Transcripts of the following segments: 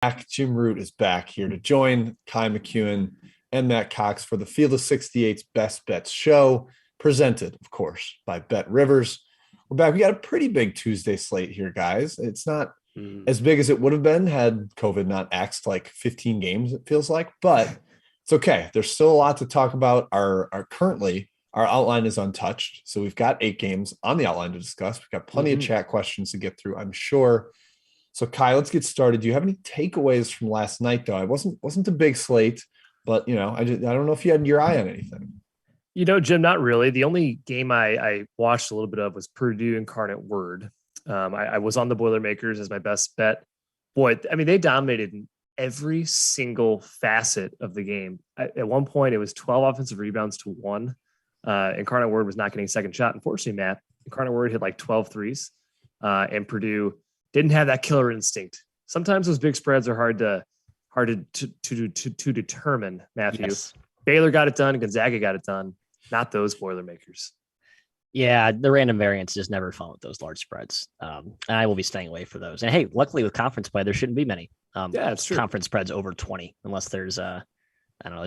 back. Jim Root is back here to join Kai McEwen and Matt Cox for the Field of 68's Best Bets show, presented, of course, by BetRivers. We're back. We got a pretty big Tuesday slate here, guys. It's not as big as it would have been had COVID not axed like 15 games, it feels like, but it's okay. There's still a lot to talk about. Our outline is untouched. So we've got 8 games on the outline to discuss. We've got plenty of chat questions to get through, I'm sure. So Kai, let's get started. Do you have any takeaways from last night, though? I wasn't a big slate, but I don't know if you had your eye on anything. Jim, not really. The only game I watched a little bit of was Purdue Incarnate Word. I was on the Boilermakers as my best bet. Boy, I mean, they dominated in every single facet of the game. At one point, it was 12 offensive rebounds to 1. Incarnate Word was not getting a second shot. Unfortunately, Matt, Incarnate Word hit like 12 threes, and Purdue didn't have that killer instinct. Sometimes those big spreads are hard to determine, Matthew. Yes. Baylor got it done. Gonzaga got it done. Not those Boilermakers. Yeah, the random variants just never fun with those large spreads. And I will be staying away for those. And hey, luckily with conference play, there shouldn't be many. It's true. Conference spreads over 20, unless there's a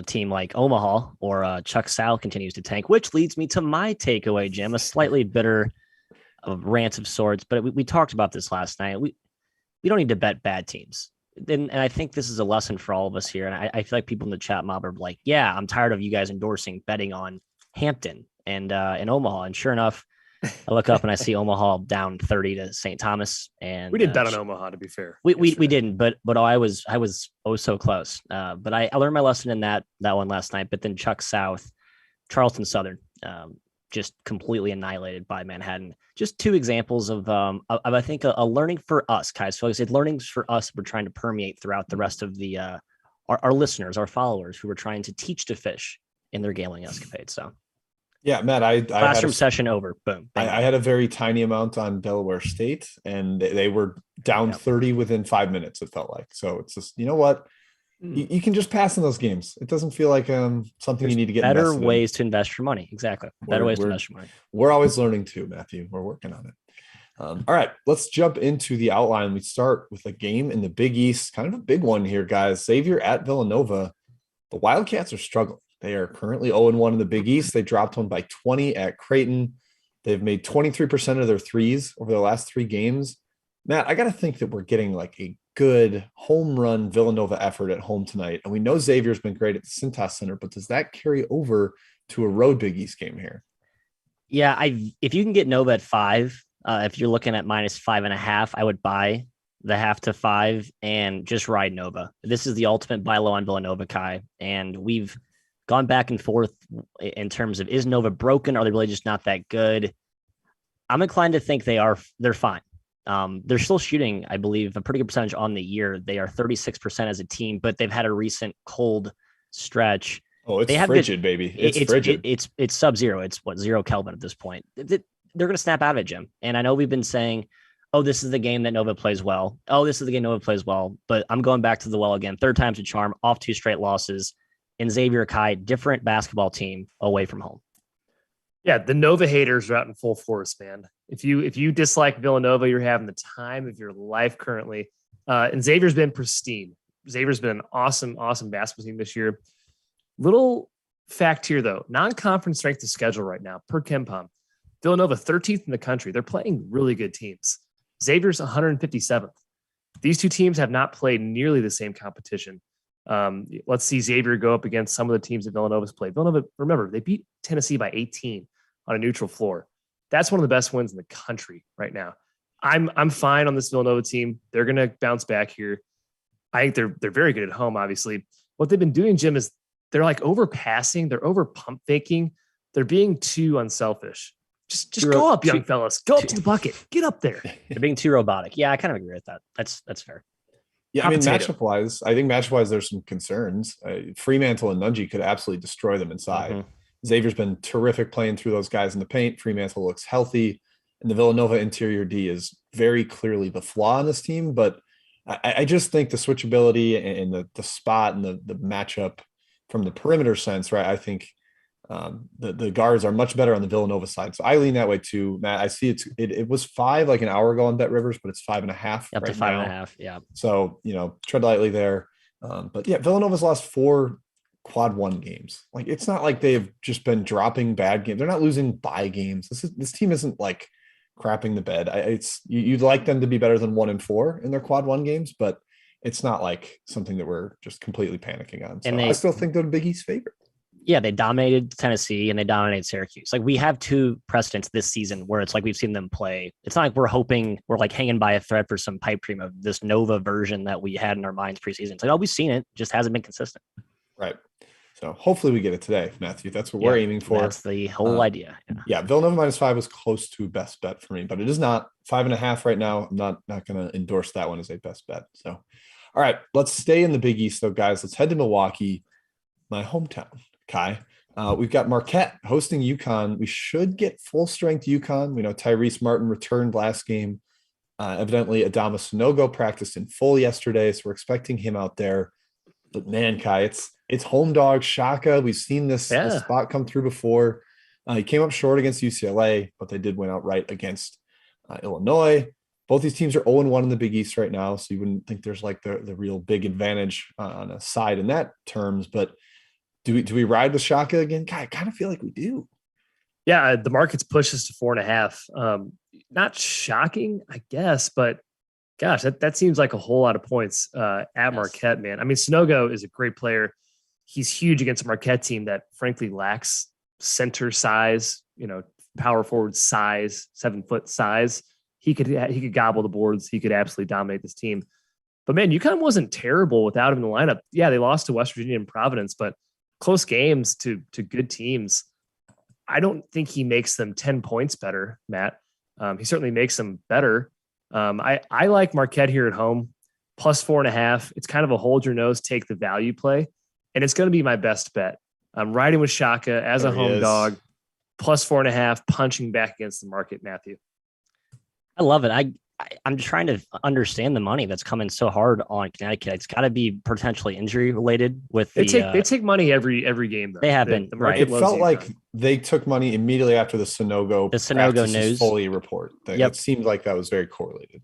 team like Omaha or Chuck Sal continues to tank, which leads me to my takeaway, Jim, a slightly bitter rant of sorts. But we talked about this last night. We don't need to bet bad teams. And I think this is a lesson for all of us here. And I feel like people in the chat mob are like, yeah, I'm tired of you guys endorsing betting on Hampton and in Omaha. And sure enough, I look up and I see Omaha down 30 to St. Thomas. And we did bet on Omaha, to be fair. We didn't, but I was so close. But I learned my lesson in that one last night. But then Chuck South, Charleston Southern, just completely annihilated by Manhattan. Just 2 examples of I think a learning for us, guys. So I said learnings for us. We're trying to permeate throughout the rest of the our listeners, our followers, who are trying to teach to fish in their gambling escapades. So. Yeah, Matt, I classroom session over. Boom. I had a very tiny amount on Delaware State, and they were down 30 within 5 minutes, it felt like. So it's just, you know what? You can just pass in those games. It doesn't feel like something you need to get better ways to invest your money. Exactly. Better ways to invest your money. We're always learning too, Matthew. We're working on it. All right, let's jump into the outline. We start with a game in the Big East, kind of a big one here, guys. Xavier at Villanova. The Wildcats are struggling. They are currently 0-1 in the Big East. They dropped one by 20 at Creighton. They've made 23% of their threes over the last 3 games. Matt, I got to think that we're getting like a good home run Villanova effort at home tonight. And we know Xavier's been great at the Cintas Center, but does that carry over to a road Big East game here? Yeah, if you can get Nova at 5, if you're looking at -5.5, I would buy the 0.5 to 5 and just ride Nova. This is the ultimate buy low on Villanova, Kai. And we've gone back and forth in terms of, is Nova broken? Are they really just not that good? I'm inclined to think they're fine. They're still shooting, I believe, a pretty good percentage on the year. They are 36% as a team, but they've had a recent cold stretch. Oh, it's frigid, baby. It's frigid. It's sub-zero. It's 0 Kelvin at this point. They're going to snap out of it, Jim. And I know we've been saying, oh, this is the game that Nova plays well. Oh, this is the game Nova plays well. But I'm going back to the well again. 3rd time's a charm, off 2 straight losses. And Xavier, Kai, different basketball team away from home. Yeah, the Nova haters are out in full force, man. If you dislike Villanova, you're having the time of your life currently. And Xavier's been pristine. Xavier's been an awesome basketball team this year. Little fact here, though. Non-conference strength of schedule right now, per KenPom. Villanova, 13th in the country. They're playing really good teams. Xavier's 157th. These 2 teams have not played nearly the same competition. Let's see Xavier go up against some of the teams that Villanova's played. Villanova, remember, they beat Tennessee by 18 on a neutral floor. That's one of the best wins in the country right now. I'm fine on this Villanova team. They're going to bounce back here. I think they're very good at home, obviously. What they've been doing, Jim, is they're like overpassing. They're over pump faking. They're being too unselfish. Just go up, young fellas. Go up to the bucket. Get up there. They're being too robotic. Yeah, I kind of agree with that. That's fair. Yeah, I mean, matchup-wise, there's some concerns. Fremantle and Nungy could absolutely destroy them inside. Mm-hmm. Xavier's been terrific playing through those guys in the paint. Fremantle looks healthy. And the Villanova interior D is very clearly the flaw in this team. But I just think the switchability and the spot and the matchup from the perimeter sense, right, I think The guards are much better on the Villanova side. So I lean that way too, Matt. I see it was 5 like an hour ago on BetRivers, but it's 5.5 Up right to 5.5. now. Yeah. So, tread lightly there. But yeah, Villanova's lost 4 quad 1 games. Like, it's not like they've just been dropping bad games. They're not losing by games. This team isn't like crapping the bed. You'd like them to be better than 1-4 in their quad 1 games, but it's not like something that we're just completely panicking on. So And I still think they're the Big East favorite. Yeah, they dominated Tennessee and they dominated Syracuse. Like, we have 2 precedents this season where it's like we've seen them play. It's not like we're like hanging by a thread for some pipe dream of this Nova version that we had in our minds preseason. It's like, oh, we've seen it, just hasn't been consistent. Right. So hopefully we get it today, Matthew. That's what we're aiming for. That's the whole idea. Yeah, Villanova -5 was close to best bet for me, but it is not 5.5 right now. I'm not going to endorse that one as a best bet. So, all right, let's stay in the Big East though, guys. Let's head to Milwaukee, my hometown. Kai, we've got Marquette hosting UConn. We should get full strength UConn. We know Tyrese Martin returned last game. Evidently, Adama Sanogo practiced in full yesterday, so we're expecting him out there. But man, Kai, it's home dog Shaka. We've seen this spot come through before. He came up short against UCLA, but they did win outright against Illinois. Both these teams are 0-1 in the Big East right now, so you wouldn't think there's like the real big advantage on a side in that terms, but do we ride with Shaka again? God, I kind of feel like we do. Yeah, the market's pushes to 4.5. Not shocking, I guess, but gosh, that seems like a whole lot of points at Marquette, man. I mean, Sanogo is a great player. He's huge against a Marquette team that frankly lacks center size, power forward size, 7-foot size. He could gobble the boards. He could absolutely dominate this team. But man, UConn wasn't terrible without him in the lineup. Yeah, they lost to West Virginia and Providence, but close games to good teams. I don't think he makes them 10 points better, Matt. He certainly makes them better. I like Marquette here at home, plus 4.5. It's kind of a hold your nose, take the value play, and it's going to be my best bet. I'm riding with Shaka as a home dog, plus 4.5, punching back against the market, Matthew. I love it. I'm just trying to understand the money that's coming so hard on Connecticut. It's got to be potentially injury related with they take money every game though. They have been. The market It felt like they took money immediately after the Sanogo news fully report. It seemed like that was very correlated.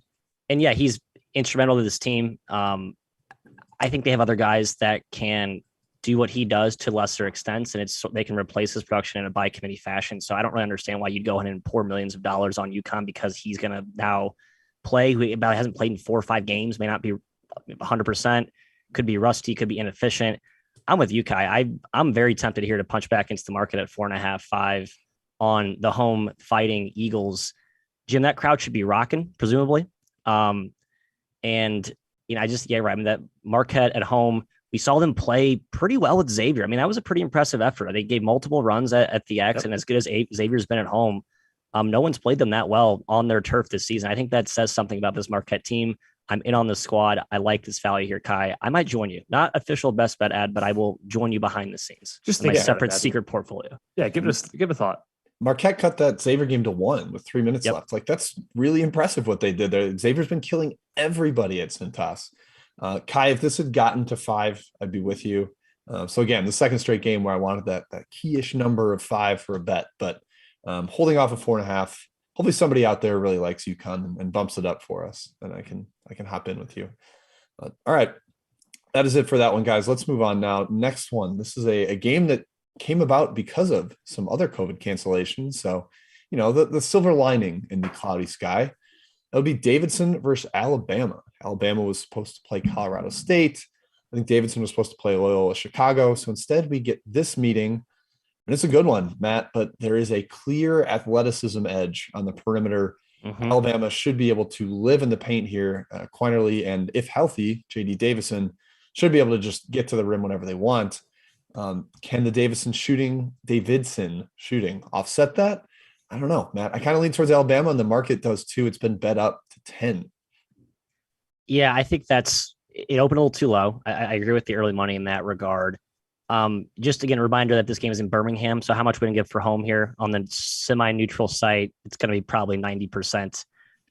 And yeah, he's instrumental to this team. I think they have other guys that can do what he does to lesser extents, and they can replace his production in a by committee fashion. So I don't really understand why you'd go ahead and pour millions of dollars on UConn because he's going to now play who about hasn't played in 4 or 5 games, may not be 100%, could be rusty, could be inefficient. I'm with you, Kai. I'm very tempted here to punch back into the market at 4.5, 5 on the home fighting Eagles. Jim, that crowd should be rocking, presumably. And I mean, that Marquette at home, we saw them play pretty well with Xavier. I mean, that was a pretty impressive effort. They gave multiple runs at the X, and as good as Xavier's been at home, no one's played them that well on their turf this season. I think that says something about this Marquette team. I'm in on the squad. I like this value here, Kai. I might join you. Not official best bet ad, but I will join you behind the scenes. Just my separate secret portfolio. Yeah, give it a thought. Marquette cut that Xavier game to 1 with 3 minutes left. Like, that's really impressive what they did there. Xavier's been killing everybody at Cintas. Kai, if this had gotten to 5, I'd be with you. So again, the second straight game where I wanted that key-ish number of 5 for a bet, but holding off of 4.5. Hopefully somebody out there really likes UConn and bumps it up for us, and I can hop in with you. All right, that is it for that one, guys. Let's move on now. Next one. This is a game that came about because of some other COVID cancellations. So, the silver lining in the cloudy sky. It'll be Davidson versus Alabama. Alabama was supposed to play Colorado State. I think Davidson was supposed to play Loyola Chicago. So instead we get this meeting. And it's a good one, Matt, but there is a clear athleticism edge on the perimeter. Mm-hmm. Alabama should be able to live in the paint here. Quinerly, and if healthy, J.D. Davison should be able to just get to the rim whenever they want. Can the Davidson shooting offset that? I don't know, Matt. I kind of lean towards Alabama, and the market does too. It's been bet up to 10. Yeah, I think it opened a little too low. I agree with the early money in that regard. Just again, a reminder that this game is in Birmingham. So how much we can get for home here on the semi-neutral site? It's going to be probably 90%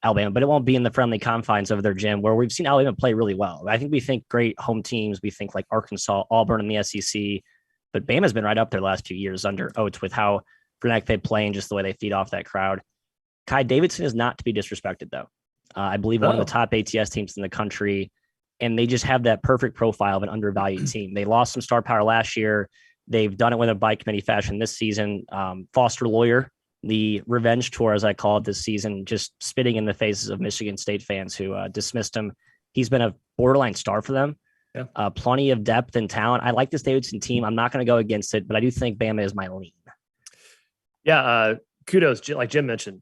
Alabama, but it won't be in the friendly confines of their gym where we've seen Alabama play really well. I think we think great home teams. We think like Arkansas, Auburn in the SEC. but Bama's been right up there the last few years under Oates with how frenetic they play and just the way they feed off that crowd. Kai Davidson is not to be disrespected, though. I believe one of the top ATS teams in the country, and they just have that perfect profile of an undervalued team. They lost some star power last year. They've done it with a by committee fashion this season. Foster Lawyer, the revenge tour, as I call it this season, just spitting in the faces of Michigan State fans who dismissed him. He's been a borderline star for them. Yeah. Plenty of depth and talent. I like this Davidson team. I'm not going to go against it, but I do think Bama is my lean. Yeah, kudos, like Jim mentioned.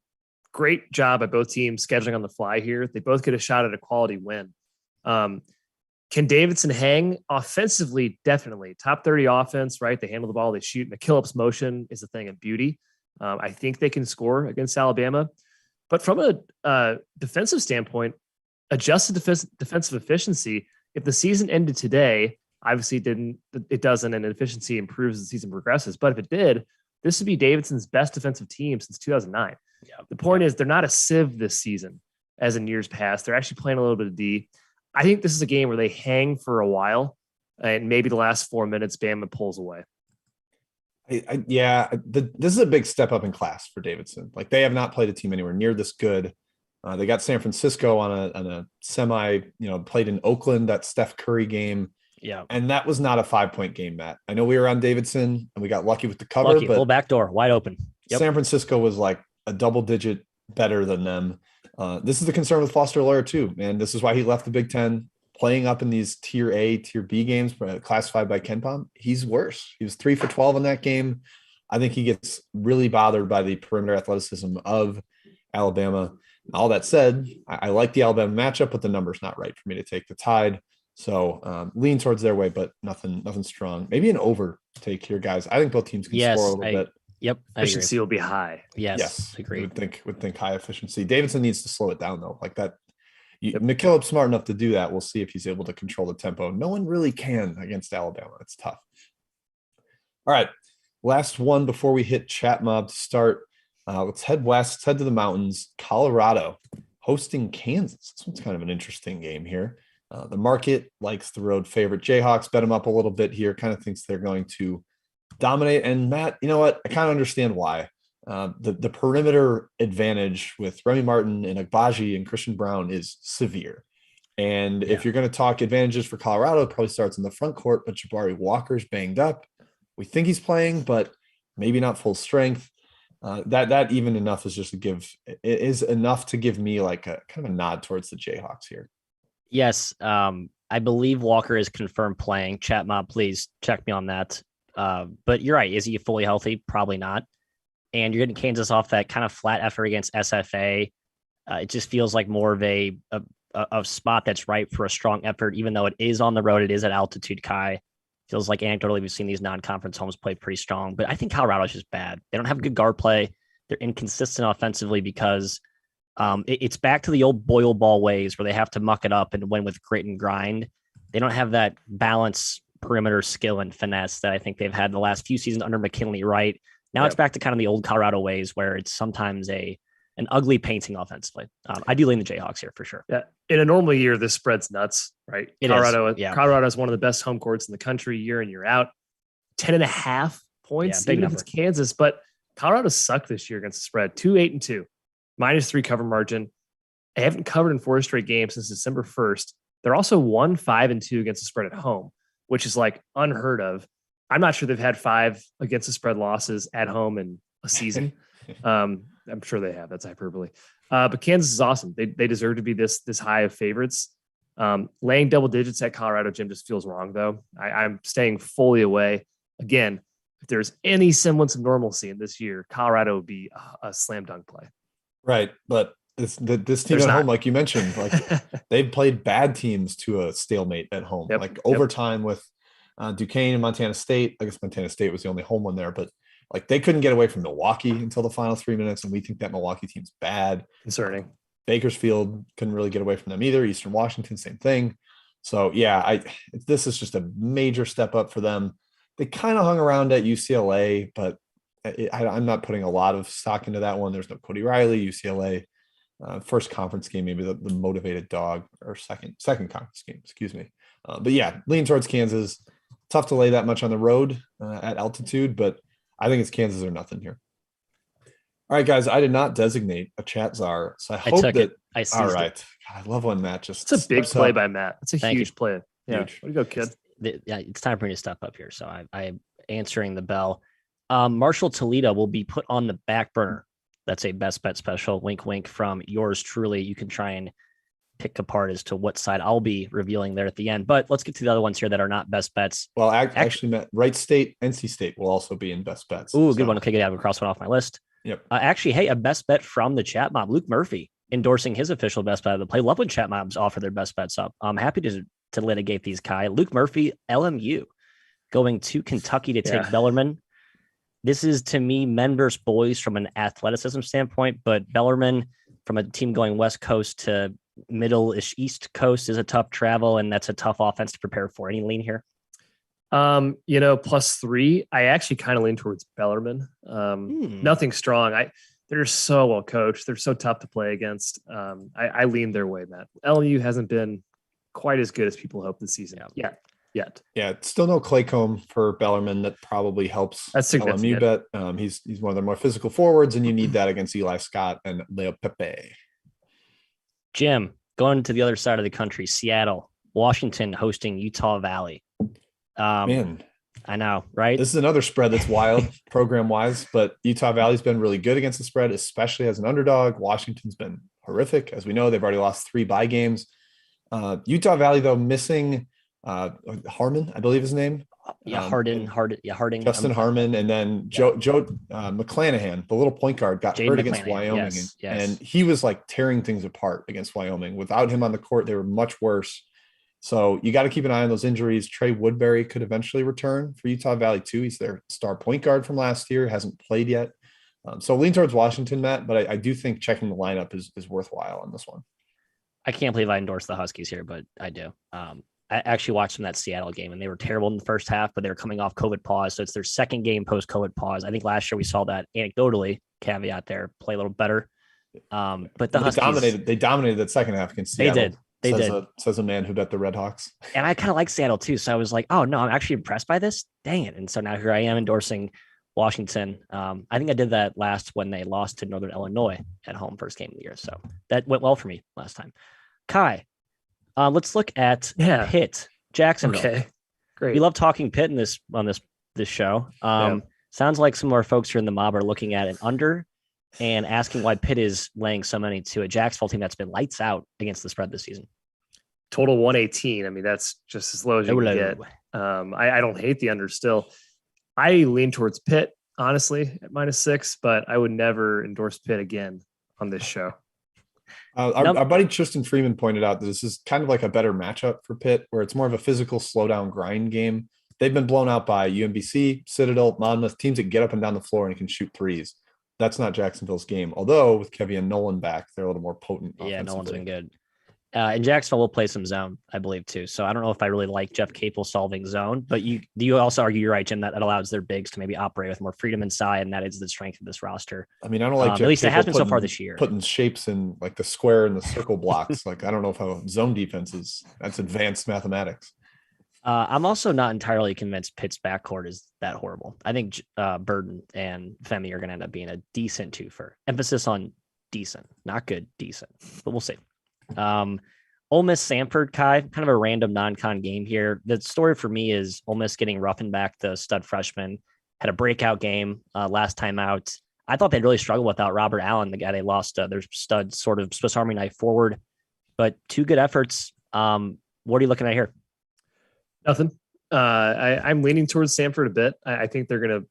Great job by both teams scheduling on the fly here. They both get a shot at a quality win. Can Davidson hang offensively? Definitely. Top 30 offense, right? They handle the ball, they shoot. McKillop's motion is a thing of beauty. I think they can score against Alabama. But from a defensive standpoint, adjusted defensive efficiency, if the season ended today, obviously it doesn't, and efficiency improves as the season progresses. But if it did, this would be Davidson's best defensive team since 2009. Yeah. The point is they're not a sieve this season as in years past. They're actually playing a little bit of D. I think this is a game where they hang for a while, and maybe the last 4 minutes, Bama pulls away. This is a big step up in class for Davidson. Like, they have not played a team anywhere near this good. They got San Francisco on a semi, played in Oakland, that Steph Curry game. Yeah. And that was not a 5-point game, Matt. I know we were on Davidson and we got lucky with the cover, but full back door, wide open. Yep. San Francisco was like a double digit better than them. This is the concern with Foster Lawyer too, man. This is why he left the Big Ten, playing up in these tier A, tier B games classified by KenPom. He's worse. He was 3 for 12 in that game. I think he gets really bothered by the perimeter athleticism of Alabama. All that said, I like the Alabama matchup, but the number's not right for me to take the Tide. So lean towards their way, but nothing strong. Maybe an over take here, guys. I think both teams can score a little bit. Yep. Efficiency will be high. Yes. Agreed. Would think high efficiency. Davidson needs to slow it down though. Like that. McKillop's smart enough to do that. We'll see if he's able to control the tempo. No one really can against Alabama. It's tough. All right. Last one before we hit chat mob to start. Let's head west. Let's head to the mountains. Colorado hosting Kansas. This one's kind of an interesting game here. The market likes the road favorite Jayhawks. Bet them up a little bit here. Kind of thinks they're going to dominate. And Matt, you know what? I kind of understand why. The perimeter advantage with Remy Martin and Agbaji and Christian Brown is severe. And if you're going to talk advantages for Colorado, it probably starts in the front court, but Jabari Walker's banged up. We think he's playing, but maybe not full strength. That even enough is just is enough to give me like a kind of a nod towards the Jayhawks here. Yes. I believe Walker is confirmed playing. Chat mob, please check me on that. But you're right. Is he fully healthy? Probably not. And you're getting Kansas off that kind of flat effort against SFA. It just feels like more of a spot that's right for a strong effort, even though it is on the road. It is at altitude, Kai. Feels like anecdotally we've seen these non-conference homes play pretty strong. But I think Colorado's just bad. They don't have good guard play. They're inconsistent offensively because it's back to the old Boyle ball ways where they have to muck it up and win with grit and grind. They don't have that balance, perimeter skill, and finesse that I think they've had the last few seasons under McKinley, right? Now it's back to kind of the old Colorado ways where it's sometimes an ugly painting offensively. I do lean the Jayhawks here for sure. Yeah. In a normal year, this spread's nuts, right? Colorado is one of the best home courts in the country year in, year out. 10.5 points, even if it's Kansas. But Colorado sucked this year against the spread. 2-8-2, -3 cover margin. They haven't covered in 4 straight games since December 1st. They're also 1-5-2 against the spread at home, which is like unheard of. I'm not sure they've had 5 against the spread losses at home in a season. I'm sure they have. That's hyperbole. But Kansas is awesome. They deserve to be this high of favorites. Laying double digits at Colorado, Jim, just feels wrong, though. I'm staying fully away. Again, if there's any semblance of normalcy in this year, Colorado would be a slam dunk play. Right. But this team at home, like you mentioned, like they've played bad teams to a stalemate at home, like overtime with Duquesne and Montana State. I guess Montana State was the only home one there, but like they couldn't get away from Milwaukee until the final 3 minutes, and we think that Milwaukee team's bad. Concerning. Bakersfield couldn't really get away from them either. Eastern Washington, same thing. So this is just a major step up for them. They kind of hung around at UCLA, but I'm not putting a lot of stock into that one. There's no Cody Riley. UCLA first conference game, maybe the motivated dog, or second conference game, excuse me. But lean towards Kansas. Tough to lay that much on the road at altitude, but I think it's Kansas or nothing here. All right, guys, I did not designate a chat czar, so I hope that. I seized all right. it. God, I love when Matt just. It's a big play up. by Matt. It's a Thank huge you. play. Yeah. Huge. Way to go, kid. It's time for me to step up here. So I'm answering the bell. Marshall Toledo will be put on the back burner. That's a best bet special. Wink, wink from yours truly. You can try and pick apart as to what side I'll be revealing there at the end. But let's get to the other ones here that are not best bets. Well, actually, Matt, Wright State, NC State will also be in best bets. Ooh, good one. Okay, good. I have a cross one off my list. Yep. Actually, hey, a best bet from the chat mob, Luke Murphy, endorsing his official best bet of the play. Love when chat mobs offer their best bets up. I'm happy to litigate these, Kai. Luke Murphy, LMU, going to Kentucky to take Bellarmine. This is, to me, men versus boys from an athleticism standpoint, but Bellarmine from a team going West Coast to middle-ish East Coast is a tough travel, and that's a tough offense to prepare for. Any lean here? +3. I actually kind of lean towards Bellarmine. Nothing strong. They're so well coached. They're so tough to play against. I lean their way, Matt. LMU hasn't been quite as good as people hope this season yet. Yeah, still no Claycomb for Bellarmine. That probably helps. That's LMU bet. He's one of their more physical forwards, and you need that against Eli Scott and Leo Pepe. Jim, going to the other side of the country, Seattle, Washington hosting Utah Valley. Man, I know, right? This is another spread that's wild program-wise, but Utah Valley's been really good against the spread, especially as an underdog. Washington's been horrific. As we know, they've already lost 3 bye games. Utah Valley, though, missing Harmon, I believe his name. Harding. Justin Harmon, and then Joe McClanahan, the little point guard, got hurt against Wyoming, and he was like tearing things apart against Wyoming. Without him on the court, they were much worse. So you got to keep an eye on those injuries. Trey Woodbury could eventually return for Utah Valley too. He's their star point guard from last year, hasn't played yet. So lean towards Washington, Matt, but I do think checking the lineup is worthwhile on this one. I can't believe I endorsed the Huskies here, but I do. I actually watched them that Seattle game, and they were terrible in the first half, but they were coming off COVID pause. So it's their second game post-COVID pause. I think last year we saw that anecdotally, caveat there, play a little better. But the Huskies dominated that second half against Seattle. They did. Says a man who bet the Red Hawks. And I kind of like Seattle too. So I was like, oh no, I'm actually impressed by this. Dang it. And so now here I am endorsing Washington. I think I did that last when they lost to Northern Illinois at home first game of the year. So that went well for me last time. Kai, let's look at Pitt, Jacksonville. Okay, great. We love talking Pitt on this show. Sounds like some of our folks here in the mob are looking at an under and asking why Pitt is laying so many to a Jacksonville team that's been lights out against the spread this season. Total 118. I mean, that's just as low as you can get. I don't hate the under still. I lean towards Pitt, honestly, at -6, but I would never endorse Pitt again on this show. Our buddy Tristan Freeman pointed out that this is kind of like a better matchup for Pitt, where it's more of a physical slowdown grind game. They've been blown out by UMBC, Citadel, Monmouth, teams that get up and down the floor and can shoot threes. That's not Jacksonville's game. Although with Kevy and Nolan back, they're a little more potent. Yeah, Nolan's been good. And Jacksonville will play some zone, I believe, too. So I don't know if I really like Jeff Capel solving zone, but do you also argue you're right, Jim, that allows their bigs to maybe operate with more freedom inside, and that is the strength of this roster. I mean, I don't like Jeff at least Capel it has been so far this year. Putting shapes in like the square and the circle blocks. Like, I don't know if how zone defense is. That's advanced mathematics. I'm also not entirely convinced Pitt's backcourt is that horrible. I think Burden and Femi are going to end up being a decent twofer. Emphasis on decent, not good, decent, but we'll see. Ole Miss Samford, Kai, kind of a random non-con game here. The story for me is Ole Miss getting Ruffin back, the stud freshman, had a breakout game last time out. I thought they'd really struggle without Robert Allen, the guy they lost, their stud sort of Swiss Army knife forward, but 2 good efforts. What are you looking at here? Nothing. I'm leaning towards Samford a bit. I think they're going to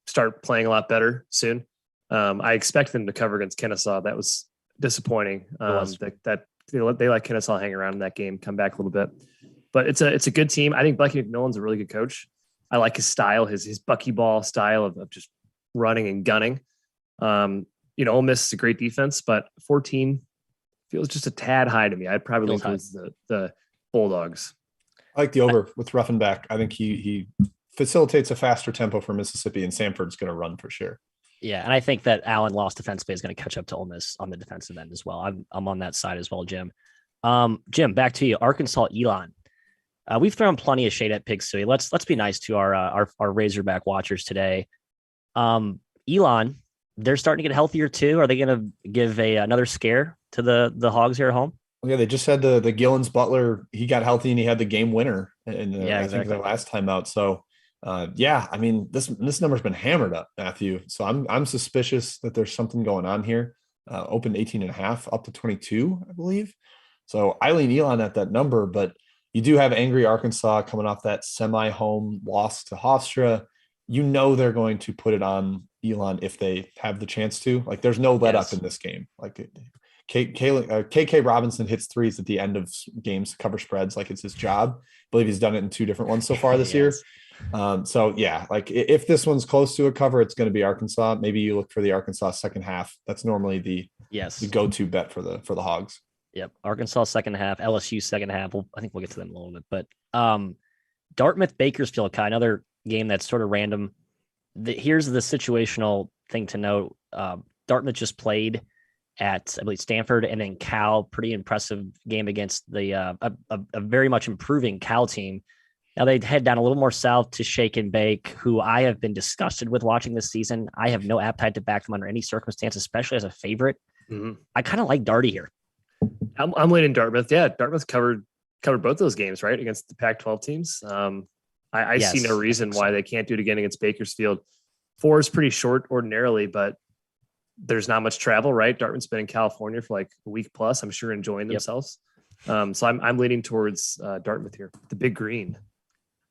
start playing a lot better soon. I expect them to cover against Kennesaw. That was disappointing. That they let Kennesaw hang around in that game, come back a little bit. But it's a good team. I think Bucky McMillan's a really good coach. I like his style, his buckyball style of just running and gunning. Ole Miss is a great defense, but 14 feels just a tad high to me. I'd probably lean towards the Bulldogs. I like the over with Ruffenback. I think he facilitates a faster tempo for Mississippi, and Samford's going to run for sure. Yeah, and I think that Allen lost defensively is going to catch up to Ole Miss on the defensive end as well. I'm on that side as well, Jim. Jim, back to you. Arkansas Elon. We've thrown plenty of shade at Pig Sooie. Let's be nice to our Razorback watchers today. Elon, they're starting to get healthier too. Are they going to give another scare to the Hogs here at home? Yeah, they just had the Gillens Butler. He got healthy and he had the game winner I think their last time out. So, I mean, this number's been hammered up, Matthew. So I'm suspicious that there's something going on here. Opened 18.5 up to 22, I believe. So I lean Elon at that number, but you do have angry Arkansas coming off that semi-home loss to Hofstra. You know they're going to put it on Elon if they have the chance to. Like, there's no let up in this game. Like, KK Robinson hits threes at the end of games to cover spreads like it's his job. I believe he's done it in 2 different ones so far this year. Like if this one's close to a cover, it's going to be Arkansas. Maybe you look for the Arkansas second half. That's normally the go-to bet for the Hogs. Yep. Arkansas second half, LSU second half. I think we'll get to them in a little bit, but Dartmouth Bakersfield, another game that's sort of random. Here's the situational thing to note. Dartmouth just played at, I believe, Stanford and then Cal. Pretty impressive game against a very much improving Cal team. Now they head down a little more south to Shake and Bake, who I have been disgusted with watching this season. I have no appetite to back them under any circumstance, especially as a favorite. Mm-hmm. I kind of like Darty here. I'm leaning Dartmouth. Yeah, Dartmouth covered both those games, right, against the Pac-12 teams. I see no reason why they can't do it again against Bakersfield. 4 is pretty short ordinarily, but there's not much travel, right? Dartmouth's been in California for like a week plus. I'm sure enjoying themselves. So I'm leaning towards Dartmouth here. The Big Green.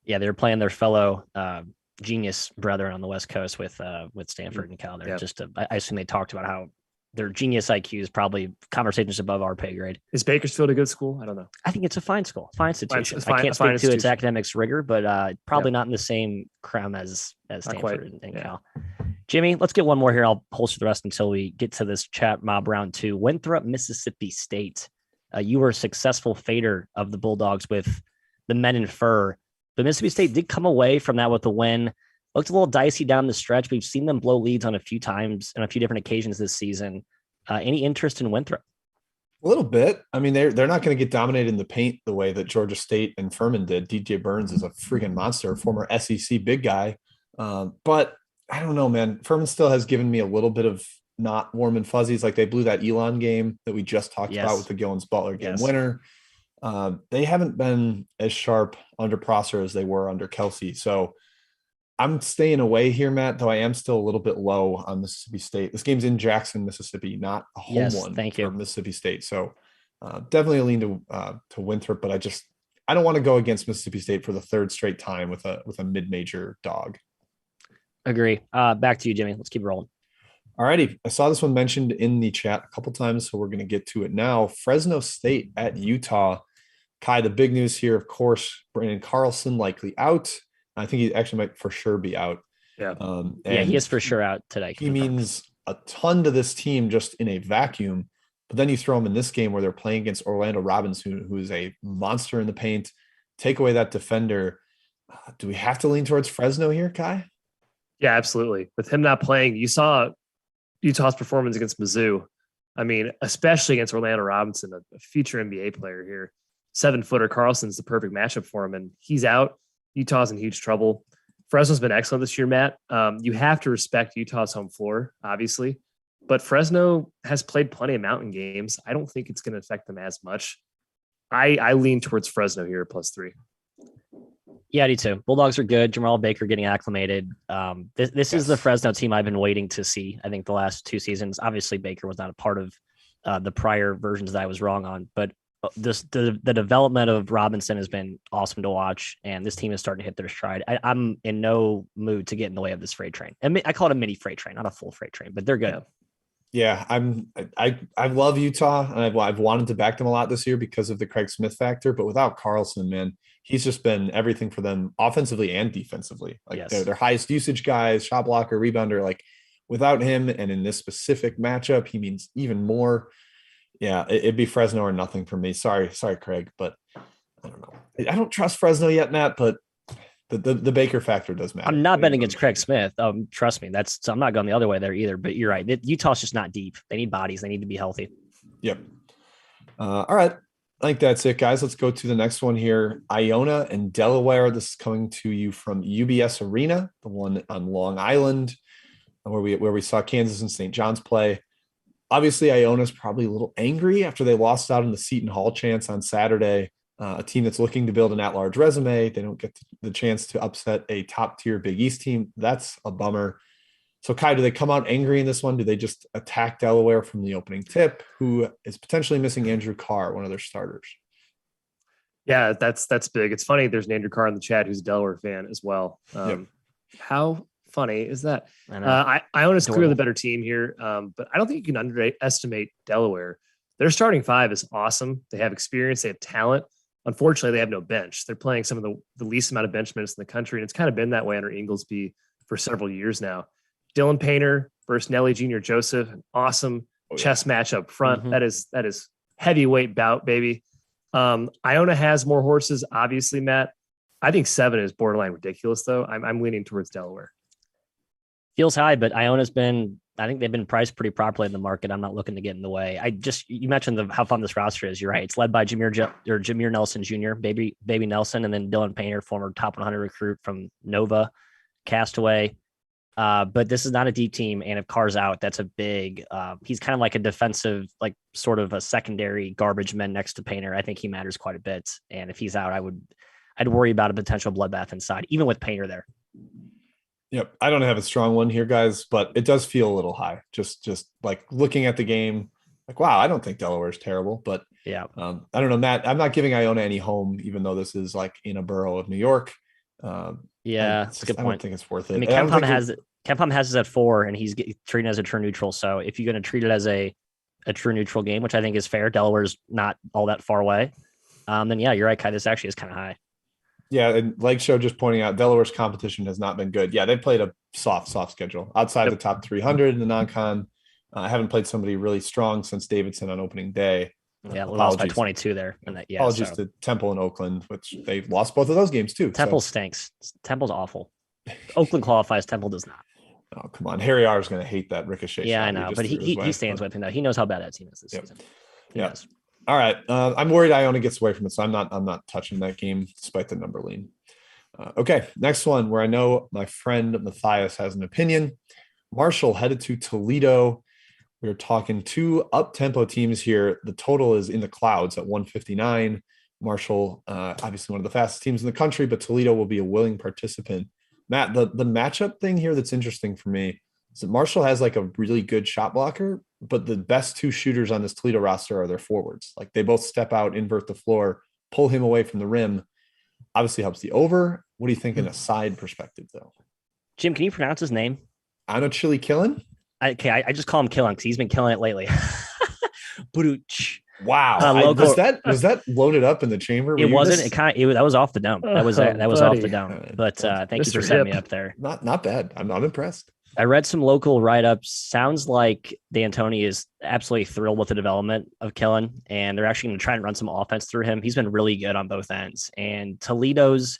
Yeah, they're playing their fellow genius brethren on the West Coast with Stanford and Cal. They're I assume they talked about how their genius IQ is probably conversations above our pay grade. Is Bakersfield a good school? I don't know. I think it's a fine school, fine institution. I can't speak to its academics rigor, but probably not in the same crowd as Stanford and Cal. Jimmy, let's get one more here. I'll holster the rest until we get to this chat mob round 2. Winthrop, Mississippi State. You were a successful fader of the Bulldogs with the men in fur, but Mississippi State did come away from that with a win. Looked a little dicey down the stretch. We've seen them blow leads on a few times and a few different occasions this season. Any interest in Winthrop? A little bit. I mean, they're not going to get dominated in the paint the way that Georgia State and Furman did. DJ Burns is a freaking monster, former SEC big guy. But I don't know, man. Furman still has given me a little bit of not warm and fuzzies. Like, they blew that Elon game that we just talked about with the Gillens Butler game winner. They haven't been as sharp under Prosser as they were under Kelsey. So I'm staying away here, Matt, though I am still a little bit low on Mississippi State. This game's in Jackson, Mississippi, not a home one for Mississippi State. So definitely a lean to Winthrop, but I don't want to go against Mississippi State for the 3rd straight time with a mid-major dog. Agree. Back to you, Jimmy. Let's keep rolling. All righty. I saw this one mentioned in the chat a couple times, so we're going to get to it now. Fresno State at Utah. Kai, the big news here, of course, Brandon Carlson likely out. I think he actually might for sure be out. Yeah. He is for sure out today. He means a ton to this team just in a vacuum. But then you throw him in this game where they're playing against Orlando Robbins, who is a monster in the paint. Take away that defender. Do we have to lean towards Fresno here, Kai? Yeah, absolutely. With him not playing, you saw Utah's performance against Mizzou. I mean, especially against Orlando Robinson, a future NBA player here. 7-footer Carlson's the perfect matchup for him, and he's out. Utah's in huge trouble. Fresno's been excellent this year, Matt. You have to respect Utah's home floor, obviously, but Fresno has played plenty of mountain games. I don't think it's going to affect them as much. I lean towards Fresno here at +3. Yeah, I do too. Bulldogs are good. Jamal Baker getting acclimated. This is the Fresno team I've been waiting to see, I think, the last 2 seasons. Obviously, Baker was not a part of the prior versions that I was wrong on, but the development of Robinson has been awesome to watch, and this team is starting to hit their stride. I'm in no mood to get in the way of this freight train. I call it a mini freight train, not a full freight train, but they're good. Yeah, I love Utah, and I've wanted to back them a lot this year because of the Craig Smith factor. But without Carlson, man, he's just been everything for them offensively and defensively. Like their highest usage guys, shot blocker, rebounder. Like without him, and in this specific matchup, he means even more. Yeah, it'd be Fresno or nothing for me. Sorry, Craig, but I don't know. I don't trust Fresno yet, Matt, but the Baker factor does matter. I'm not betting against Craig Smith. Trust me. I'm not going the other way there either, but you're right. Utah's just not deep. They need bodies. They need to be healthy. Yep. All right. I think that's it, guys. Let's go to the next one here. Iona and Delaware. This is coming to you from UBS Arena, the one on Long Island, where we saw Kansas and St. John's play. Obviously, Iona's probably a little angry after they lost out in the Seton Hall chance on Saturday. A team that's looking to build an at-large resume. They don't get the chance to upset a top-tier Big East team. That's a bummer. So, Kai, do they come out angry in this one? Do they just attack Delaware from the opening tip, who is potentially missing Andrew Carr, one of their starters? Yeah, that's big. It's funny. There's an Andrew Carr in the chat who's a Delaware fan as well. How funny is that? Iona's clearly the better team here, but I don't think you can underestimate Delaware. Their starting five is awesome. They have experience. They have talent. Unfortunately, they have no bench. They're playing some of the least amount of bench minutes in the country, and it's kind of been that way under Inglesby for several years now. Dylan Painter versus Nelly Jr. Joseph, an awesome chess match up front. Mm-hmm. That is heavyweight bout, baby. Iona has more horses, obviously, Matt. I think 7 is borderline ridiculous, though. I'm leaning towards Delaware. Feels high, but I think they've been priced pretty properly in the market. I'm not looking to get in the way. You mentioned how fun this roster is. You're right. It's led by Jameer Nelson Jr., baby Nelson, and then Dylan Painter, former top 100 recruit from Nova, Castaway. But this is not a deep team, and if Carr's out, that's a big. He's kind of like a defensive, like sort of a secondary garbage man next to Painter. I think he matters quite a bit, and if he's out, I'd worry about a potential bloodbath inside, even with Painter there. Yep, I don't have a strong one here, guys, but it does feel a little high. Just like looking at the game, like wow, I don't think Delaware's terrible, but yeah, I don't know, Matt. I'm not giving Iona any home, even though this is like in a borough of New York. Yeah, that's a good point. I don't think it's worth it. I mean, KenPom has it at 4, and he's treating it as a true neutral. So if you're going to treat it as a true neutral game, which I think is fair, Delaware's not all that far away. Then yeah, you're right, Kai. This actually is kind of high. Yeah, and Lake Show just pointing out Delaware's competition has not been good. Yeah, they played a soft schedule outside the top 300 in the non-con. I haven't played somebody really strong since Davidson on opening day. Yeah, we lost by 22 there. Apologies to Temple and Oakland, which they lost both of those games too. Temple stinks. Temple's awful. Oakland qualifies. Temple does not. Oh, come on. Harry R is going to hate that ricochet. Yeah, I know, but he stands with him though. He knows how bad that team is this season. Yeah. All right. I'm worried Iona gets away from it, so I'm not touching that game despite the number lean. Okay, next one where I know my friend Matthias has an opinion. Marshall headed to Toledo. We're talking 2 up-tempo teams here. The total is in the clouds at 159. Marshall, obviously one of the fastest teams in the country, but Toledo will be a willing participant. Matt, the matchup thing here that's interesting for me is that Marshall has like a really good shot blocker, but the best 2 shooters on this Toledo roster are their forwards. Like they both step out, invert the floor, pull him away from the rim. Obviously helps the over. What do you think in a side perspective, though? Jim, can you pronounce his name? Ano Chili Killen? I just call him Killen because he's been killing it lately. Wow. Was that loaded up in the chamber? It wasn't. That was off the dome. That was off the dome. But thank you for setting me up there. Not bad. I'm not impressed. I read some local write-ups. Sounds like D'Antoni is absolutely thrilled with the development of Killen, and they're actually going to try and run some offense through him. He's been really good on both ends. And Toledo's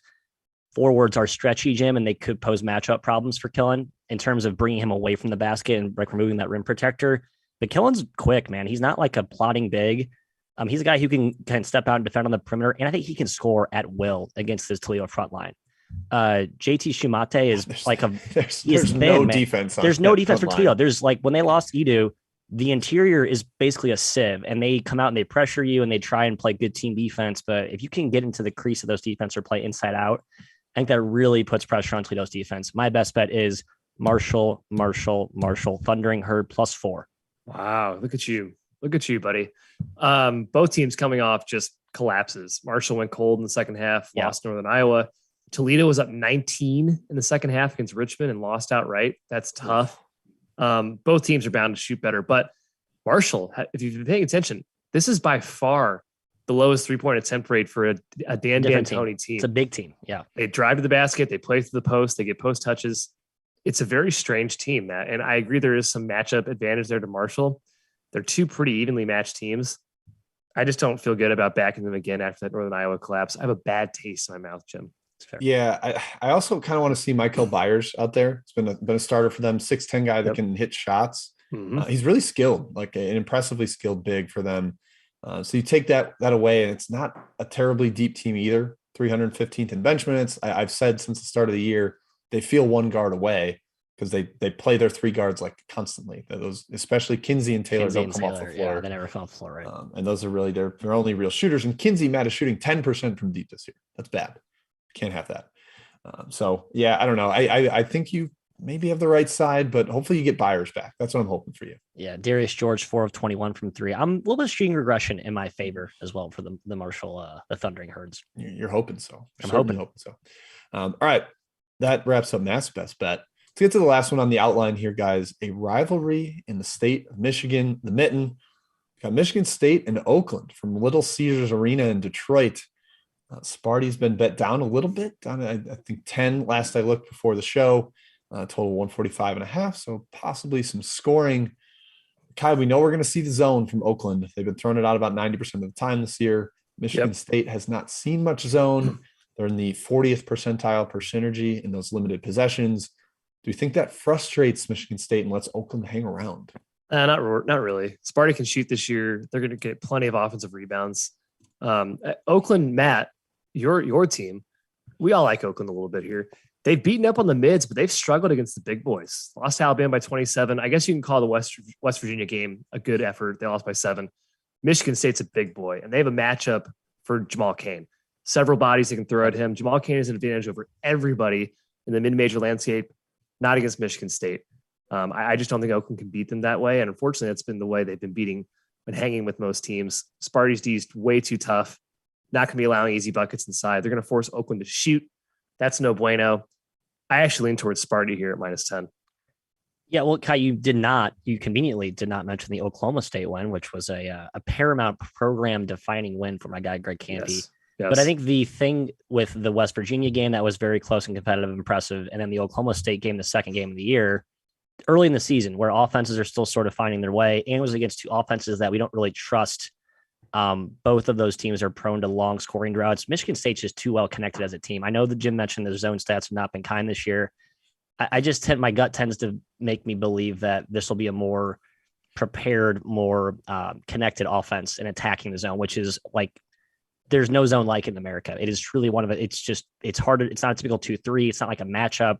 forwards are stretchy, Jim, and they could pose matchup problems for Killen in terms of bringing him away from the basket and like removing that rim protector. But Killen's quick, man. He's not like a plotting big. He's a guy who can step out and defend on the perimeter, and I think he can score at will against this Toledo front line. JT Shumate is there's no defense. There's no defense for Toledo. There's like when they lost Edu, the interior is basically a sieve, and they come out and they pressure you and they try and play good team defense. But if you can get into the crease of those defense or play inside out, I think that really puts pressure on Toledo's defense. My best bet is Marshall, Thundering Herd +4. Wow, look at you, buddy. Both teams coming off just collapses. Marshall went cold in the second half, lost Northern Iowa. Toledo was up 19 in the second half against Richmond and lost outright. That's tough. Both teams are bound to shoot better, but Marshall, if you've been paying attention, this is by far the lowest 3-point attempt rate for a Dan D'Antoni team. It's a big team. Yeah. They drive to the basket. They play through the post. They get post touches. It's a very strange team, Matt. And I agree there is some matchup advantage there to Marshall. They're 2 pretty evenly matched teams. I just don't feel good about backing them again after that Northern Iowa collapse. I have a bad taste in my mouth, Jim. Yeah, I also kind of want to see Michael Byers out there. It's been a starter for them, 6'10" guy that can hit shots. Mm-hmm. He's really skilled, like an impressively skilled big for them. So you take that away, and it's not a terribly deep team either. 315th in bench minutes. I've said since the start of the year, they feel one guard away because they play their three guards like constantly. Those, especially Kinsey and Taylor, don't come off the floor. Yeah, they never come off the floor, right? And those are really their only real shooters. And Kinsey, Matt, is shooting 10% from deep this year. That's bad. Can't have that. So yeah, I don't know. I think you maybe have the right side, but hopefully you get Byers back. That's what I'm hoping for you. Yeah, Darius George, 4 of 21 from 3. I'm a little bit of shooting regression in my favor as well for the Marshall, the Thundering Herds. You're hoping so. I'm hoping so. All right, that wraps up Matt's best bet. Let's get to the last one on the outline here, guys. A rivalry in the state of Michigan, the Mitten. Got Michigan State and Oakland from Little Caesars Arena in Detroit. Sparty's been bet down a little bit, down I think 10 last I looked before the show. Total 145.5, so possibly some scoring. Kai, we know we're going to see the zone from Oakland. They've been throwing it out about 90% of the time this year. Michigan State has not seen much zone. They're in the 40th percentile per synergy in those limited possessions. Do you think that frustrates Michigan State and lets Oakland hang around? Not really. Sparty can shoot this year. They're going to get plenty of offensive rebounds. Oakland, Matt, your team, we all like Oakland a little bit here. They've beaten up on the mids, but they've struggled against the big boys. Lost to Alabama by 27. I guess you can call the West Virginia game a good effort. They lost by 7. Michigan State's a big boy, and they have a matchup for Jamal Cain. Several bodies they can throw at him. Jamal Cain has an advantage over everybody in the mid-major landscape, not against Michigan State. I just don't think Oakland can beat them that way, and unfortunately, that's been the way they've been beating and hanging with most teams. Sparty's D is way too tough. Not going to be allowing easy buckets inside. They're going to force Oakland to shoot. That's no bueno. I actually lean towards Sparty here at -10. Yeah, well, Kai, you conveniently did not mention the Oklahoma State win, which was a paramount program-defining win for my guy, Greg Canty. Yes. But I think the thing with the West Virginia game that was very close and competitive and impressive, and then the Oklahoma State game, the second game of the year, early in the season, where offenses are still sort of finding their way, and it was against two offenses that we don't really trust. Both of those teams are prone to long scoring droughts. Michigan State's just too well connected as a team. I know that Jim mentioned the zone stats have not been kind this year. My gut tends to make me believe that this will be a more prepared, more connected offense in attacking the zone, which is like, there's no zone like it in America. It is truly one of it. It's harder. It's not a typical 2-3. It's not like a matchup.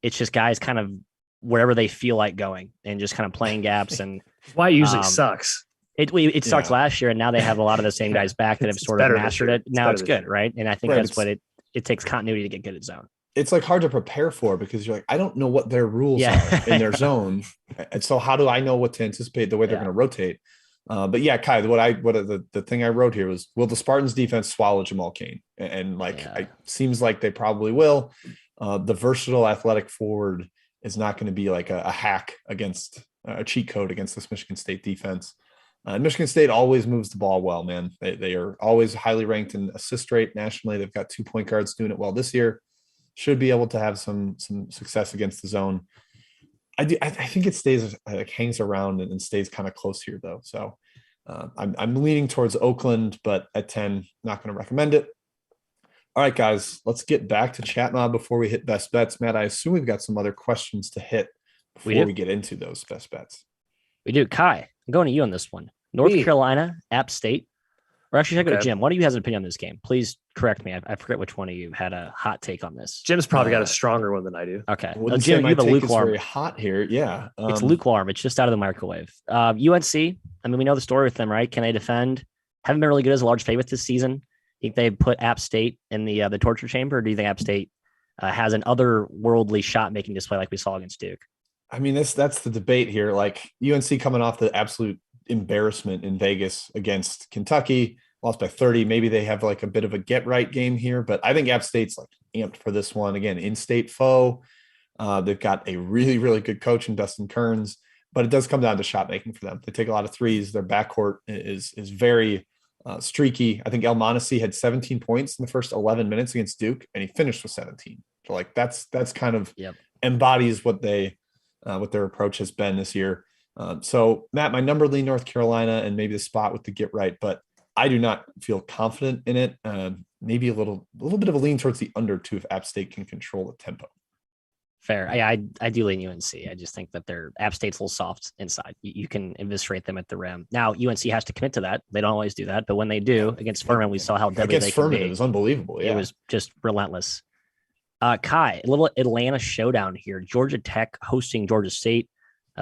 It's just guys kind of wherever they feel like going and just kind of playing gaps. And why it usually sucks. It starts last year, and now they have a lot of the same guys back that have sort of mastered it. Now it's good, right? And I think that's what it takes continuity to get good at zone. It's like hard to prepare for because you're like, I don't know what their rules are in their zone. And so how do I know what to anticipate the way they're going to rotate? But yeah, Kai, the thing I wrote here was, will the Spartans defense swallow Jamal Cain? And it seems like they probably will. The versatile athletic forward is not going to be like a hack against a cheat code against this Michigan State defense. Michigan State always moves the ball well, man. They are always highly ranked in assist rate nationally. They've got 2 point guards doing it well this year. Should be able to have some success against the zone. I think it stays hangs around and stays kind of close here though. So I'm leaning towards Oakland, but at 10, not going to recommend it. All right, guys, let's get back to chat mob before we hit best bets. Matt, I assume we've got some other questions to hit before we get into those best bets. We do. Kai, I'm going to you on this one. North Carolina, App State. Or actually, I go to Jim. One of you has an opinion on this game. Please correct me. I forget which one of you had a hot take on this. Jim's probably got a stronger one than I do. Okay. Jim, you have a lukewarm. Very hot here. Yeah. It's lukewarm. It's just out of the microwave. UNC, I mean, we know the story with them, right? Can they defend? Haven't been really good as a large favorite this season. Think they put App State in the torture chamber? Or do you think App State has an otherworldly shot-making display like we saw against Duke? I mean, that's the debate here. Like UNC coming off the absolute embarrassment in Vegas against Kentucky, lost by 30. Maybe they have like a bit of a get right game here, but I think App State's like amped for this one. Again, in-state foe. They've got a really, really good coach in Dustin Kearns, but it does come down to shot making for them. They take a lot of threes. Their backcourt is very streaky. I think El Monesi had 17 points in the first 11 minutes against Duke, and he finished with 17. So like that's kind of embodies what their approach has been this year. So Matt, my number lean North Carolina and maybe the spot with the get right, but I do not feel confident in it. Maybe a little bit of a lean towards the under too if App State can control the tempo. Fair. I do lean UNC. I just think that their App State's a little soft inside. You can eviscerate them at the rim. Now UNC has to commit to that. They don't always do that, but when they do against Furman, we saw how deadly against they can Furman, be. it was unbelievable. Yeah. It was just relentless. Kai, a little Atlanta showdown here. Georgia Tech hosting Georgia State.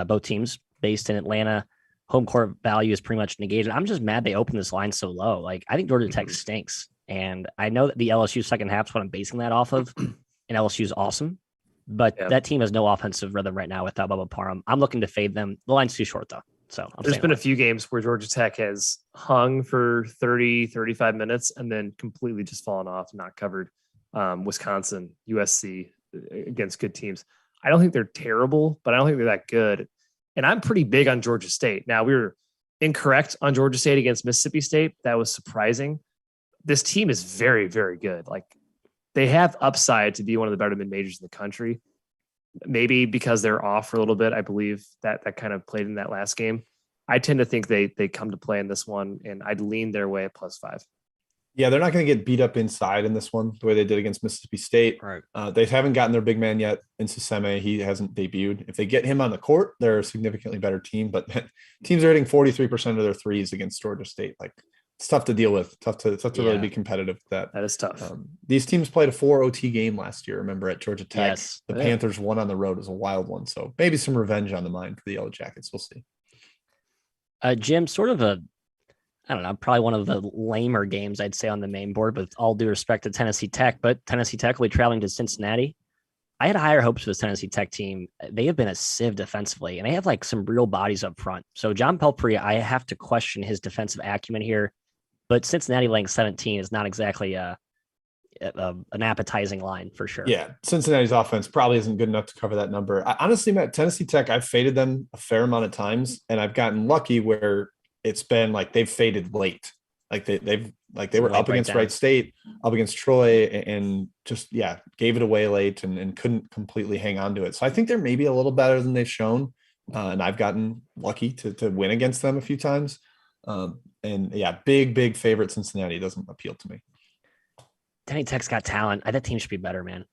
Both teams based in Atlanta. Home court value is pretty much negated. I'm just mad they opened this line so low. Like, I think Georgia Tech stinks. And I know that the LSU second half is what I'm basing that off of. And LSU is awesome. But that team has no offensive rhythm right now without Bubba Parham. I'm looking to fade them. The line's too short, though. So there's been a few games where Georgia Tech has hung for 30, 35 minutes and then completely just fallen off, not covered. Wisconsin, USC against good teams. I don't think they're terrible, but I don't think they're that good. And I'm pretty big on Georgia State. Now, we were incorrect on Georgia State against Mississippi State. That was surprising. This team is very, very good. Like, they have upside to be one of the better mid-majors in the country. Maybe because they're off for a little bit. I believe that kind of played in that last game. I tend to think they come to play in this one, and I'd lean their way at +5. Yeah, they're not going to get beat up inside in this one the way they did against Mississippi State. Right. They haven't gotten their big man yet in Saseme. He hasn't debuted. If they get him on the court, they're a significantly better team. But teams are hitting 43% of their threes against Georgia State. Like, it's tough to deal with. Tough to really be competitive with that. That is tough. These teams played a 4 OT game last year. Remember, at Georgia Tech, Yes. the Panthers won on the road. It was a wild one. So maybe some revenge on the mind for the Yellow Jackets. We'll see. Jim, sort of I don't know, probably one of the lamer games I'd say on the main board, with all due respect to Tennessee Tech, but Tennessee Tech will be traveling to Cincinnati. I had higher hopes for this Tennessee Tech team. They have been a sieve defensively, and they have like some real bodies up front. So John Pelphrey, I have to question his defensive acumen here, but Cincinnati laying 17 is not exactly an appetizing line for sure. Yeah, Cincinnati's offense probably isn't good enough to cover that number. Honestly, Matt, Tennessee Tech, I've faded them a fair amount of times, and I've gotten lucky where it's been like they've faded late. Like they were up against Wright State, up against Troy, and just gave it away late and couldn't completely hang on to it. So I think they're maybe a little better than they've shown, and I've gotten lucky to win against them a few times. Big favorite Cincinnati doesn't appeal to me. Tennessee Tech's got talent. That team should be better, man.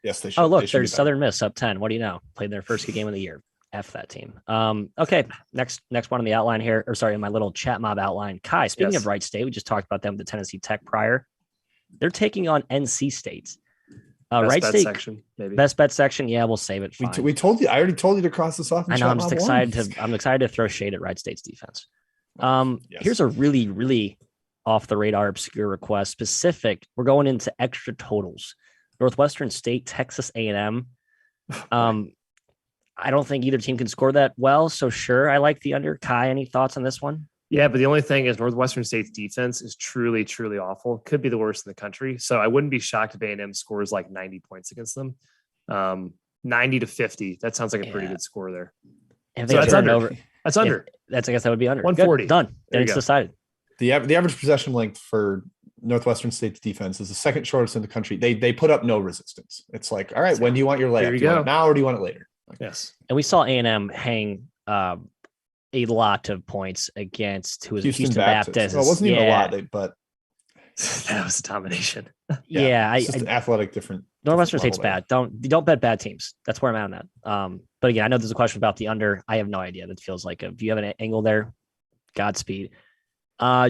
Yes, they should. Oh, look, there's Southern Miss up 10. What do you know? Played their first good game of the year. F that team. Okay, next one on the outline here, or sorry, in my little chat mob outline. Kai, speaking of Wright State, we just talked about them with the Tennessee Tech prior. They're taking on NC State. Wright State section, maybe best bet section. Yeah, we'll save it. We told you. I already told you to cross this off. I know. I'm just excited I'm excited to throw shade at Wright State's defense. Here's a really, really off the radar, obscure request. Specific. We're going into extra totals. Northwestern State, Texas A&M. I don't think either team can score that well. So sure, I like the under. Kai, any thoughts on this one? Yeah, but the only thing is Northwestern State's defense is truly, truly awful. Could be the worst in the country. So I wouldn't be shocked if A&M scores like 90 points against them. 90 to 50. That sounds like a pretty good score there. And so that's under. That's under. I guess that would be under. 140. Good. Done. Then it's decided. The average possession length for Northwestern State's defense is the second shortest in the country. They put up no resistance. It's like, all right, when do you want your layup? Do you want it now or do you want it later? Yes. And we saw A&M hang a lot of points against Houston Baptist. Well, it wasn't even a lot, but that was a domination. It's just an athletic different. Northwestern State's bad. Don't bet bad teams. That's where I'm at. But again, I know there's a question about the under. I have no idea. That feels like if you have an angle there, Godspeed.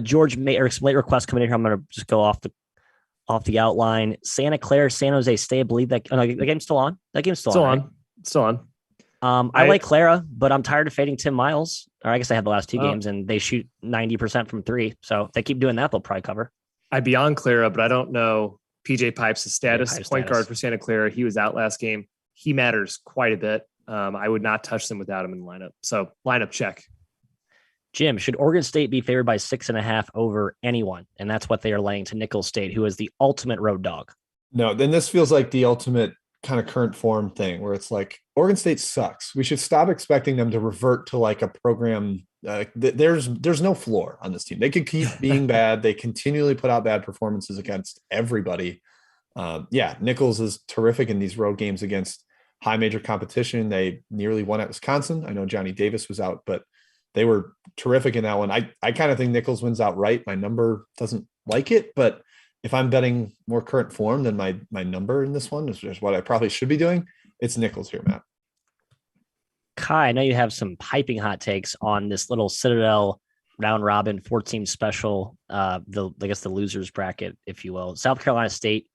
George some late requests coming in here. I'm gonna just go off the outline. Santa Clara, San Jose State. I believe that the game's still on. That game's still on. Right? Still on. I like Clara, but I'm tired of fading Tim Miles. Or I guess I had the last two games, and they shoot 90% from three. So if they keep doing that, they'll probably cover. I'd be on Clara, but I don't know PJ Pipes' status. Point guard for Santa Clara. He was out last game. He matters quite a bit. I would not touch them without him in the lineup. So lineup check. Jim, should Oregon State be favored by 6.5 over anyone? And that's what they are laying to Nicholls State, who is the ultimate road dog. No, then this feels like the ultimate kind of current form thing where it's like Oregon State sucks. We should stop expecting them to revert to like a program. There's no floor on this team. They could keep being bad. They continually put out bad performances against everybody. Nicholls is terrific in these road games against high major competition. They nearly won at Wisconsin. I know Johnny Davis was out, but they were terrific in that one. I kind of think Nicholls wins outright. My number doesn't like it, but if I'm betting more current form than my number in this one, is what I probably should be doing. It's Nichols here, Matt. Kai, I know you have some piping hot takes on this little Citadel round robin 14 special, I guess the losers bracket, if you will. South Carolina State,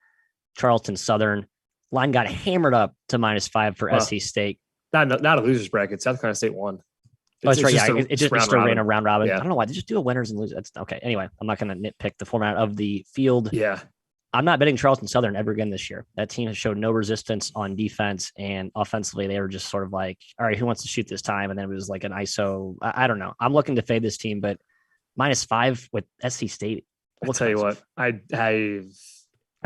Charleston Southern. Line got hammered up to -5 for SC State. Not a losers bracket. South Carolina State won. It's right. Yeah, it just ran a round robin. Yeah. I don't know why they just do a winners and losers. That's okay. Anyway, I'm not going to nitpick the format of the field. Yeah. I'm not betting Charleston Southern ever again this year. That team has showed no resistance on defense, and offensively, they were just sort of like, all right, who wants to shoot this time? And then it was like an ISO. I don't know. I'm looking to fade this team, but -5 with SC State. I'll tell you what, I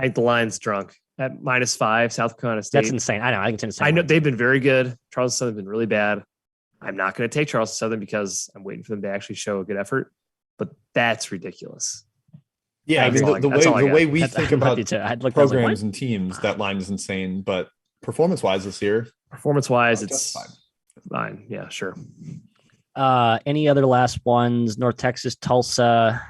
think the line's drunk at -5. South Carolina State. That's insane. I know. I think it's insane. I know they've been very good. Charleston Southern's been really bad. I'm not going to take Charleston Southern because I'm waiting for them to actually show a good effort. But that's ridiculous. Yeah, I mean, the way we think about programs and teams, that line is insane. But performance-wise this year, it's fine. Yeah, sure. Any other last ones? North Texas, Tulsa.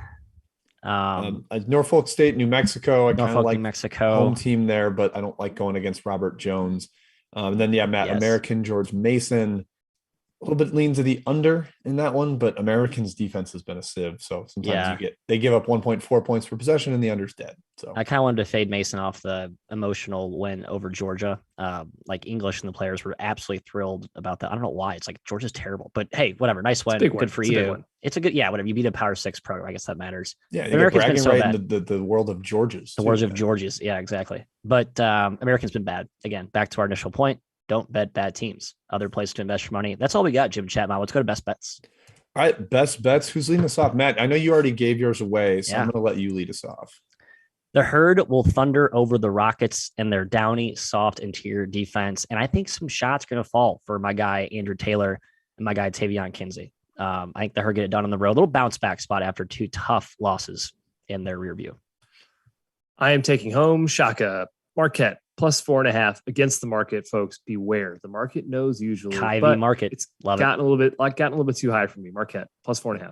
Norfolk State, New Mexico. I kind of like New Mexico home team there, but I don't like going against Robert Jones. And then Matt, yes. American, George Mason. A little bit lean to the under in that one, but Americans' defense has been a sieve. So sometimes they give up 1.4 points per possession and the under's dead. So I kind of wanted to fade Mason off the emotional win over Georgia. Like English and the players were absolutely thrilled about that. I don't know why. It's like Georgia's terrible, but hey, whatever. Nice win. Good for you. It's a good, whatever. You beat a Power 6 program. I guess that matters. Yeah, you're bragging right in the world of Georgia's. The world of Georgia's. Yeah, exactly. But Americans been bad. Again, back to our initial point. Don't bet bad teams. Other places to invest your money. That's all we got, Jim Chapman. Let's go to best bets. All right, best bets. Who's leading us off? Matt, I know you already gave yours away, so I'm going to let you lead us off. The Herd will thunder over the Rockets and their downy, soft interior defense. And I think some shots are going to fall for my guy, Andrew Taylor, and my guy, Tavion Kinsey. I think the Herd get it done on the road. A little bounce back spot after 2 tough losses in their rear view. I am taking home Shaka, Marquette. +4.5 against the market, folks. Beware. The market knows usually. Kyvie market. It's gotten a little bit too high for me. Marquette +4.5.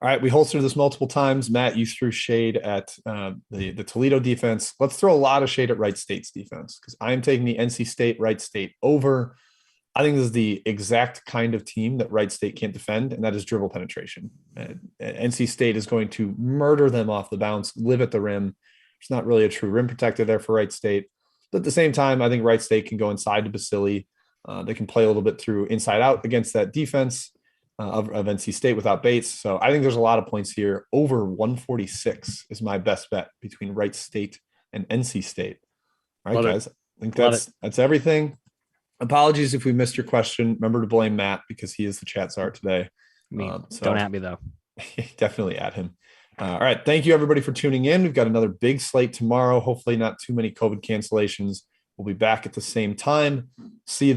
All right. We holstered this multiple times. Matt, you threw shade at the Toledo defense. Let's throw a lot of shade at Wright State's defense because I am taking the NC State Wright State over. I think this is the exact kind of team that Wright State can't defend, and that is dribble penetration. NC State is going to murder them off the bounce, live at the rim. There's not really a true rim protector there for Wright State. But at the same time, I think Wright State can go inside to Basili. They can play a little bit through inside out against that defense of NC State without Bates. So I think there's a lot of points here. Over 146 is my best bet between Wright State and NC State. All right, guys. I think that's everything. Apologies if we missed your question. Remember to blame Matt because he is the chat czar today. Don't at me, though. Definitely at him. All right. Thank you, everybody, for tuning in. We've got another big slate tomorrow. Hopefully not too many COVID cancellations. We'll be back at the same time. See you